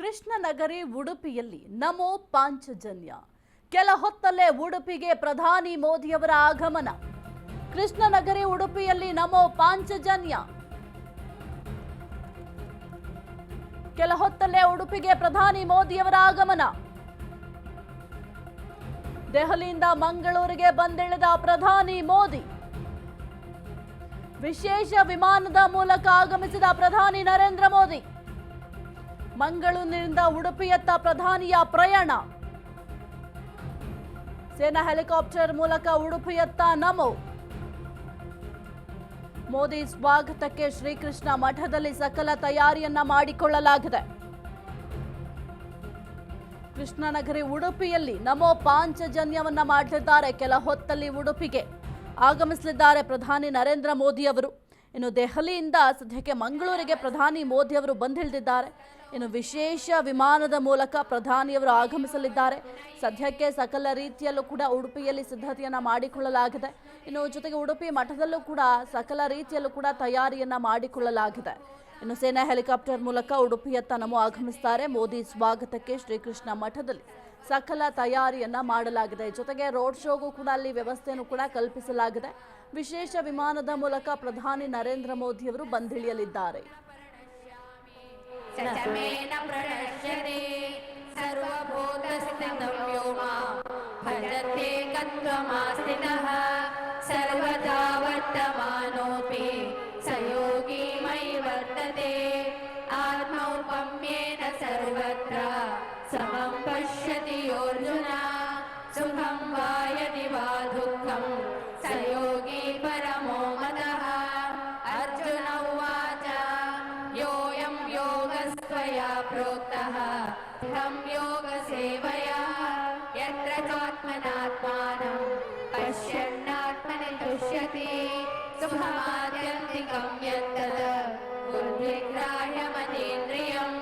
ಕೃಷ್ಣನಗರಿ ಉಡುಪಿಯಲ್ಲಿ ನಮೋ ಪಾಂಚಜನ್ಯ. ಕೆಲ ಹೊತ್ತಲ್ಲೇ ಉಡುಪಿಗೆ ಪ್ರಧಾನಿ ಮೋದಿಯವರ ಆಗಮನ. ಕೃಷ್ಣನಗರಿ ಉಡುಪಿಯಲ್ಲಿ ನಮೋ ಪಾಂಚಜನ್ಯ. ಕೆಲ ಹೊತ್ತಲ್ಲೇ ಉಡುಪಿಗೆ ಪ್ರಧಾನಿ ಮೋದಿಯವರ ಆಗಮನ. ದೆಹಲಿಯಿಂದ ಮಂಗಳೂರಿಗೆ ಬಂದಿಳಿದ ಪ್ರಧಾನಿ ಮೋದಿ. ವಿಶೇಷ ವಿಮಾನದ ಮೂಲಕ ಆಗಮಿಸಿದ ಪ್ರಧಾನಿ ನರೇಂದ್ರ ಮೋದಿ. ಮಂಗಳೂರಿನಿಂದ ಉಡುಪಿಯತ್ತ ಪ್ರಧಾನಿಯ ಪ್ರಯಾಣ. ಸೇನಾ ಹೆಲಿಕಾಪ್ಟರ್ ಮೂಲಕ ಉಡುಪಿಯತ್ತ ನಮೋ. ಮೋದಿ ಸ್ವಾಗತಕ್ಕೆ ಶ್ರೀಕೃಷ್ಣ ಮಠದಲ್ಲಿ ಸಕಲ ತಯಾರಿಯನ್ನ ಮಾಡಿಕೊಳ್ಳಲಾಗಿದೆ. ಕೃಷ್ಣನಗರಿ ಉಡುಪಿಯಲ್ಲಿ ನಮೋ ಪಾಂಚಜನ್ಯವನ್ನ ಮಾಡಲಿದ್ದಾರೆ. ಕೆಲ ಹೊತ್ತಲ್ಲಿ ಉಡುಪಿಗೆ ಆಗಮಿಸಲಿದ್ದಾರೆ ಪ್ರಧಾನಿ ನರೇಂದ್ರ ಮೋದಿ ಅವರು. ಇನ್ನು ದೆಹಲಿಯಿಂದ ಸದ್ಯಕ್ಕೆ ಮಂಗಳೂರಿಗೆ ಪ್ರಧಾನಿ ಮೋದಿ ಅವರು ಬಂದಿಳಿದಿದ್ದಾರೆ. ಇನ್ನು ವಿಶೇಷ ವಿಮಾನದ ಮೂಲಕ ಪ್ರಧಾನಿಯವರು ಆಗಮಿಸಲಿದ್ದಾರೆ. ಸದ್ಯಕ್ಕೆ ಸಕಲ ರೀತಿಯಲ್ಲೂ ಕೂಡ ಉಡುಪಿಯಲ್ಲಿ ಸಿದ್ಧತೆಯನ್ನ ಮಾಡಿಕೊಳ್ಳಲಾಗಿದೆ. ಇನ್ನು ಜೊತೆಗೆ ಉಡುಪಿ ಮಠದಲ್ಲೂ ಕೂಡ ಸಕಲ ರೀತಿಯಲ್ಲೂ ಕೂಡ ತಯಾರಿಯನ್ನ ಮಾಡಿಕೊಳ್ಳಲಾಗಿದೆ. ಇನ್ನು ಸೇನಾ ಹೆಲಿಕಾಪ್ಟರ್ ಮೂಲಕ ಉಡುಪಿಯತ್ತ ನಮೋ ಆಗಮಿಸುತ್ತಾರೆ. ಮೋದಿ ಸ್ವಾಗತಕ್ಕೆ ಶ್ರೀಕೃಷ್ಣ ಮಠದಲ್ಲಿ ಸಕಲ ತಯಾರಿಯನ್ನ ಮಾಡಲಾಗಿದೆ. ಜೊತೆಗೆ ರೋಡ್ ಶೋಗೂ ಕೂಡ ಅಲ್ಲಿ ವ್ಯವಸ್ಥೆಯನ್ನು ಕೂಡ ಕಲ್ಪಿಸಲಾಗಿದೆ. ವಿಶೇಷ ವಿಮಾನದ ಮೂಲಕ ಪ್ರಧಾನಿ ನರೇಂದ್ರ ಮೋದಿ ಅವರು ಬಂದಿಳಿಯಲಿದ್ದಾರೆ. समं पश्यति अर्जुन सुखं वा यदि वा दुःखं स योगी परमो मतः. अर्जुन उवाच योऽयं योगस्त्वया प्रोक्तः अहं योगसेवया यत्र चात्मनात्मानं पश्यन्नात्मनि तुष्यति सुखमात्यन्तिकं यत्तद् बुद्धिग्राह्यमतीन्द्रियम्